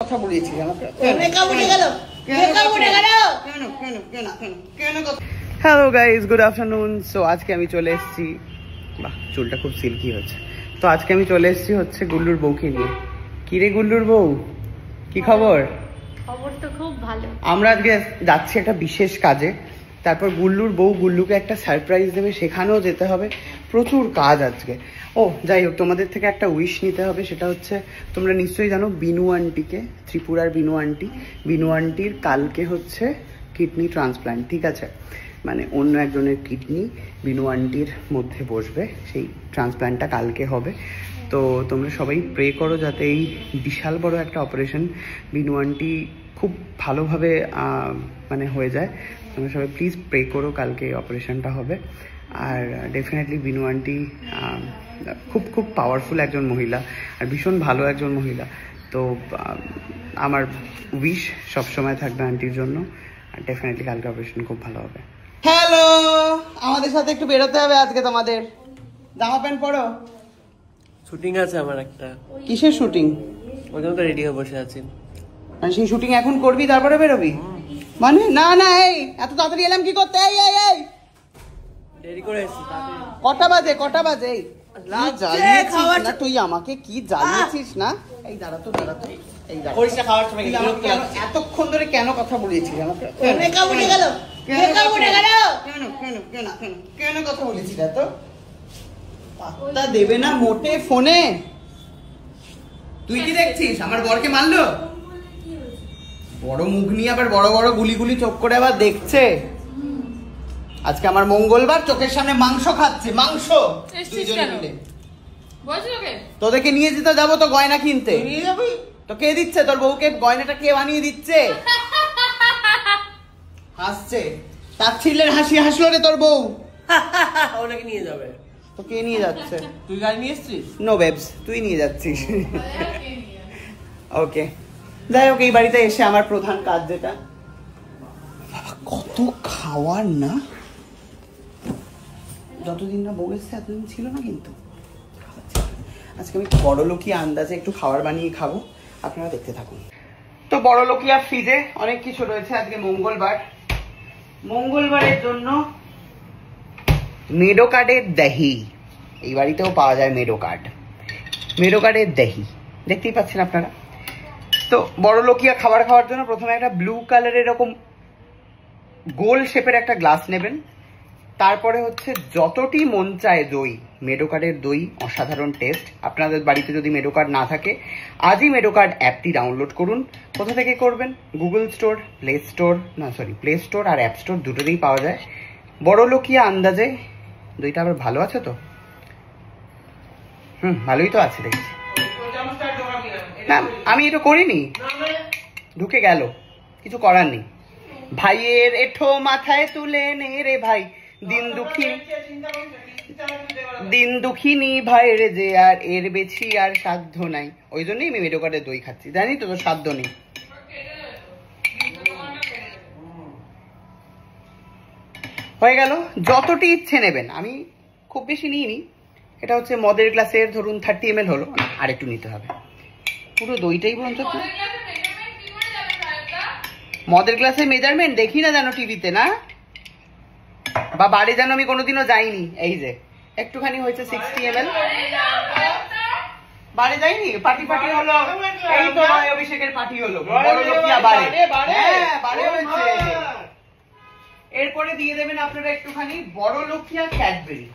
কথা বলেছি আমাকে। Hello guys, good afternoon. So আজকে আমি চলে এসেছি, বাহ চুলটা খুব সিল্কি হচ্ছে। তো আজকে আমি চলে এসেছি হচ্ছে গুল্লুর বউকে নিয়ে। কি রে গুল্লুর বউ, কি খবর? খবর তো খুব ভালো। আমরা আজকে যাচ্ছি একটা বিশেষ কাজে, তারপর গুল্লুর বউ গুল্লুকে একটা সারপ্রাইজ দেবে, সেখানেও যেতে হবে, প্রচুর কাজ আজকে। ও যাই হোক, তোমাদের থেকে একটা উইশ নিতে হবে। সেটা হচ্ছে, তোমরা নিশ্চয়ই জানো বিনু আন্টিকে, ত্রিপুরার বিনু আন্টি। বিনু আন্টির কালকে হচ্ছে কিডনি ট্রান্সপ্ল্যান্ট, ঠিক আছে? মানে অন্য একজনের কিডনি বিনু আন্টির মধ্যে বসবে, সেই ট্রান্সপ্ল্যান্টটা কালকে হবে। তো তোমরা সবাই প্রে করো যাতে এই বিশাল বড় একটা অপারেশন বিনু আন্টি খুব ভালোভাবে মানে হয়ে যায়। তোমরা সবাই প্লিজ প্রে করো, কালকে এই অপারেশনটা হবে। আর ডেফিনেটলি বিনু আন্টি খুব খুব পাওয়ারফুল একজন মহিলা আর ভীষণ ভালো একজন মহিলা। তো আমার উইশ সবসময় থাকবে আন্টির জন্য। আর ডেফিনেটলি কালকে অপারেশন খুব ভালো হবে। হ্যালো, আমাদের সাথে একটু বেরোতে হবে আজকে। তোমাদের জামা প্যান্ট পরো, শুটিং আছে আমার একটা। কিসের শুটিং? ওই জন্য তো রেডি হয়ে বসে আছি। আর সেই শুটিং এখন করবি তারপরে বেরোবি? মানে না না, এই এত তাড়াতাড়ি এলাম কি করতে? এই এই এই দেরি করে এসেছি। কটা বাজে? কটা বাজে? না তুই আমাকে কি জ্বালিয়েছিস না? এই দাঁড়া তো, দাঁড়া তো, এই দাঁড়া। পরিষ্কার খাওয়ার সময় এতক্ষণ ধরে কেন কথা বলেছিস আমাকে? মেকআপ উঠে গেল, মেকআপ উঠে গেল। কেন কেন কেন কেন কেন কথা বলেছিস? এত পাত্তা দেবে না মোটে ফোনে। তুই কি দেখছিস? আমার বরকে মারলো, বড় মুখ নিয়ে আবার বড় বড় গুলি গুলি চোখ করে আবার দেখছে। আজকে আমার মঙ্গলবার, চোখের সামনে মাংস খাচ্ছে, মাংস। তোদেরকে নিয়ে যেতে যাবো তো গয়না কিনতে। তো কে দিচ্ছে তোর বউকে গয়নাটা? কে বানিয়ে দিচ্ছে? হাসছে, তার ছিলেন হাসি হাসলো রে তোর বউ। ওনাকে নিয়ে যাবে। তো কে নিয়ে যাচ্ছে? তুই গাড়ি নিয়ে এসছিস? নো বেবস, তুই নিয়ে যাচ্ছিস। ওকে, যাই হোক, এই বাড়িতে এসে আমার প্রধান কাজ যেটা, কত খাওয়ার না, যতদিন না বউ এসছে এতদিন ছিল না। কিন্তু আজকে আমি বড়লোকিয়া আন্দাজে একটু খাবার বানিয়ে খাবো, আপনারা দেখতে থাকুন। তো বড়লোকিয়া ফ্রিজে অনেক কিছু রয়েছে। আজকে মঙ্গলবার, মঙ্গলবারের জন্য মেডো কার্ডের দহি। এই বাড়িতেও পাওয়া যায় মেডো কার্ড, মেডো কার্ডের দহি, দেখতেই পাচ্ছেন আপনারা। তো বড়লোকিয়া খাবার খাওয়ার জন্য প্রথমে একটা ব্লু কালারের এরকম গোল শেপের একটা গ্লাস নেবেন। তারপরে হচ্ছে যতটি মন চায় দই, মেডো কার্ডের দই অসাধারণ টেস্ট। আপনাদের বাড়িতে যদি মেডো কার্ড না থাকে, আজই মেডো কার্ড অ্যাপটি ডাউনলোড করুন। কোথা থেকে করবেন? গুগল স্টোর, প্লে স্টোর আর অ্যাপ স্টোর দুটোতেই পাওয়া যায়। বড়লোকিয়া আন্দাজে দইটা আবার ভালো আছে তো? ভালোই তো আছে দেখছি। না আমি এটা করিনি, ঢুকে গেল, কিছু করার নেই। ভাইয়ের এঠো মাথায় তুলে নে রে ভাই, দিন দুঃখিনী ভাইয়ের যে আর এর বেশি আর সাধ্য নাই। ওই জন্যই আমি মেডো কার্ডের দই খাচ্ছি, জানি তো তোর সাধ্য নেই। হয়ে গেল, যতটি ইচ্ছে নেবেন, আমি খুব বেশি নিইনি। এটা হচ্ছে মদের গ্লাসের, ধরুন 30 ml হলো, আর একটু নিতে হবে। পুরো দইটাই বরঞ্চ মদের গ্লাসের মেজারমেন্ট দেখি না জানো টিভিতে, না বা বাড়ি যেন আমি কোনোদিনও যাইনি। এই যে একটুখানি হয়েছে 60 ml, বাড়ি যাইনি, পার্টি হলো। এই তো অভিষেকের পার্টি হলো, বড়লোকিয়া বাড়ি, হ্যাঁ বাড়ি হয়েছে। এরপরে দিয়ে দেবেন আপনারা একটুখানি বড়লোকিয়া ক্যাডবেরি,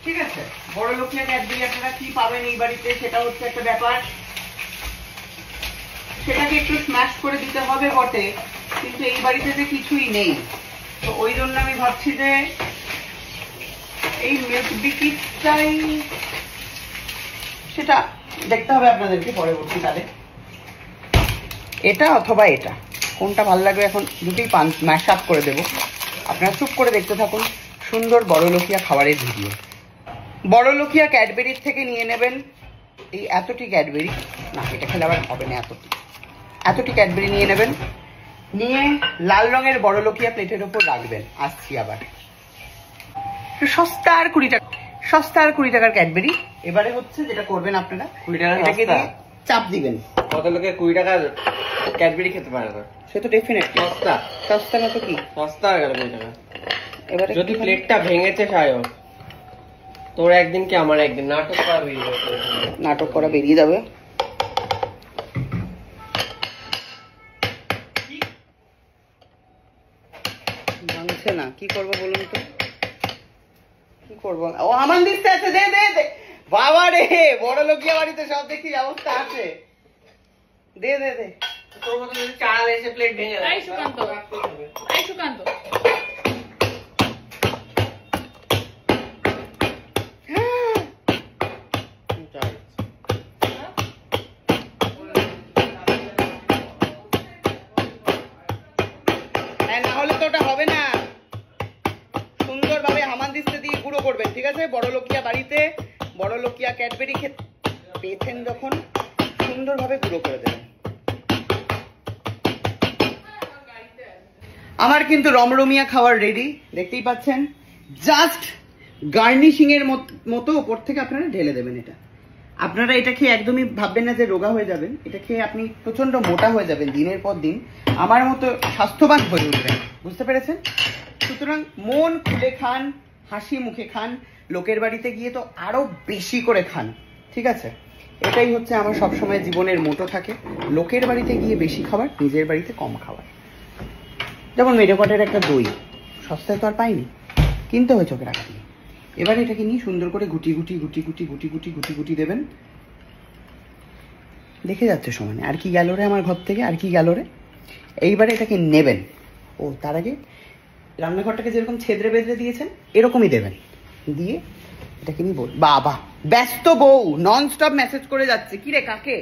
ঠিক আছে? বড়লোকিয়া ক্যাডবেরি আপনারা কি পাবেন এই বাড়িতে সেটা হচ্ছে একটা ব্যাপার। সেটাকে একটু স্ম্যাশ করে দিতে হবে বটে, কিন্তু এই বাড়িতে যে কিছুই নেই। তো ওই জন্য আমি ভাবছি যে এই মিল্ক বিস্কিটটাই, সেটা দেখতে হবে আপনাদেরকে পরবর্তীকালে। এটা অথবা এটা, কোনটা ভালো লাগবে এখন দুটোই ম্যাশ আপ করে দেবো। আপনারা চুপ করে দেখতে থাকুন সুন্দর বড়লোকিয়া খাবারের ভিডিও। বড়লোকিয়া ক্যাডবেরির থেকে নিয়ে নেবেন এই এতটি ক্যাডবেরি, না এটা খেলে আবার হবে না, এতটি ক্যাডবেরি নিয়ে নেবেন। নিয়ে লাল রঙের বড়লোকিয়া প্লেটের ওপর রাখবেন। আসছি আবার, সস্তা আর 20 টাকার ক্যাডবেরি। এবারে হচ্ছে যেটা করবেন আপনারা, 20 টাকা এটাকে দিয়ে চাপ দিবেন, কত লোকে 20 টাকা ক্যাডবেরি খেতে পারে না। সে তো ডেফিনেটলি সস্তা সস্তা না তো কি, সস্তা হয়ে গেল 20 টাকা। এবারে যদি প্লেটটা ভেঙেছে সায়ো, তোর একদিন কি আমার একদিন, নাটক করা বেরিয়ে যাবে। নাটক করা বেরিয়ে যাবে। ভাঙছে না, কি করবো বলুন তো, কি করবো? ও আমার দিতে আছে, দে দে দে। বাবা রে, বড় লোকিয়া বাড়িতে সব দেখি ব্যবস্থা আছে। দে দে দে। তোর মতো যদি চাল এসে প্লেট ভেঙে যায়। এই সুকান্ত, এই সুকান্ত। না হলে তো ওটা হবে না। সুন্দরভাবে হামানদিস্তা দিয়ে গুঁড়ো করবেন, ঠিক আছে? বড় লোকিয়া বাড়িতে বড় লোকিয়া ক্যাডবেরি পেয়েছেন যখন, সুন্দরভাবে গুঁড়ো করে দেবেন। আমার কিন্তু রমরমিয়া খাওয়ার রেডি, দেখতেই পাচ্ছেন। জাস্ট গার্নিশিং এর মতো উপর থেকে আপনারা ঢেলে দেবেন। এটা আপনারা এটা খেয়ে একদমই ভাববেন না যে রোগা হয়ে যাবেন। এটা খেয়ে আপনি প্রচন্ড মোটা হয়ে যাবেন দিনের পর দিন, আমার মতো স্বাস্থ্যবান হয়ে উঠবেন, বুঝতে পেরেছেন? সুতরাং মন খুলে খান, হাসি মুখে খান, লোকের বাড়িতে গিয়ে তো আরো বেশি করে খান, ঠিক আছে? এটাই হচ্ছে আমার সবসময় জীবনের মোটো থাকে, লোকের বাড়িতে গিয়ে বেশি খাবার, নিজের বাড়িতে কম খাবার। যেমন মেডোকটের একটা দই সস্তায় তো আর পাইনি, কিনতে হয় চোখে রাখা দিয়ে। এবার এটাকে নিয়ে সুন্দর করে গুটি গুটি গুটি গুটি গুটি গুটি গুটি গুটি দেবেন। দেখে যাচ্ছে সমানে, আর কি গেল রে আমার ঘর থেকে, আর কি গেল রে। এইবারে এটাকে নেবেন। ও তার আগে রান্নাঘরটাকে যেরকম ছেদরে বেঁধে দিয়েছেন এরকমই দেবেন, দিয়ে এটাকে নিয়ে বল। বাবা ব্যস্ত বউ নন স্টপ মেসেজ করে যাচ্ছে, কি রে কাকে?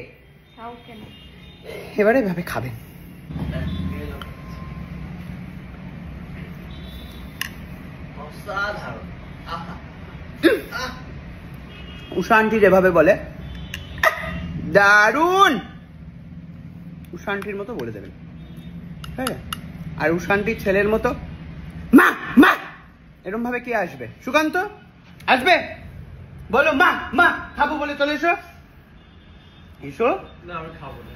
এবারে এভাবে খাবেন। উষা আন্টি যেভাবে বলে দারুন, উষা আন্টির মতো বলে দেবেন, হ্যাঁ? আর উষা আন্টির ছেলের মতো মা মা এরকম ভাবে কে আসবে? সুকান্ত আসবে, বলো মা মা, খাবো বলে চলে এসো, এসো। না আমি খাবো না।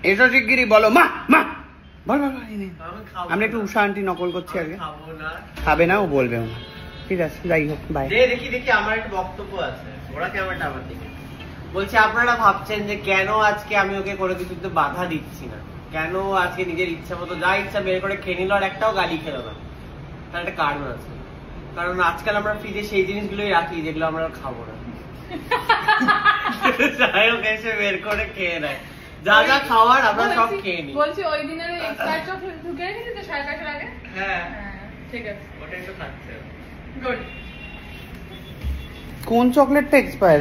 এসো শিগগিরই, বলো মা মা, বল বল। আমরা একটু উষা আন্টি নকল করছি আগে। খাবো না। খাবে না, ও বলবেও না, ঠিক আছে? যাই হোক, বাই। দেখি দেখি, আমার একটা বক্তব্য আছে। ওরা ক্যামেরাটা আমার দিকে বলছে, আপনারা ভাবছেন যে কেন আজকে আমি ওকে কোনো কিছুতে বাধা দিচ্ছি না, কেন আজকে নিজের ইচ্ছা মতো যা ইচ্ছা বের করে খেয়ে নিল আর একটাও গালি খেলো না। তার একটা কারণ আছে, কারণ আজকাল আমরা ফ্রিজে সেই জিনিসগুলোই রাখি যেগুলো আমরা খাবো না। যাই হোক এসে বের করে খেয়ে নেয়, যা যা খাওয়ার আমরা সব খেয়ে নিই। বলছি ওই দিনের এক্সপায়ার চকলেট ঢুকে রেখেছি তো 5:30 আগে। হ্যাঁ ঠিক আছে, ওটাই তো খাচ্ছে। গুড। কোন চকলেটটা এক্সপায়ার?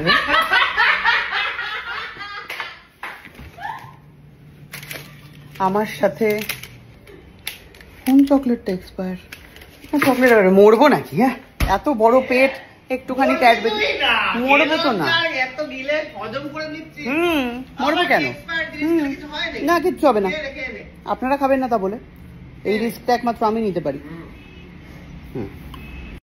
আমার সাথে কোন চকলেটটা এক্সপায়ার? চকলেট মরবো নাকি? হ্যাঁ, এত বড় পেট, একটুখানি ক্যাডবেরি মরবো তো না। এত গিলে হজম করে নিচ্ছি। মরবো কেন? না, কিচ্ছু হবে না। আপনারা খাবেন না তা বলে এই রিস্কটা একমাত্র আমি নিতে পারি।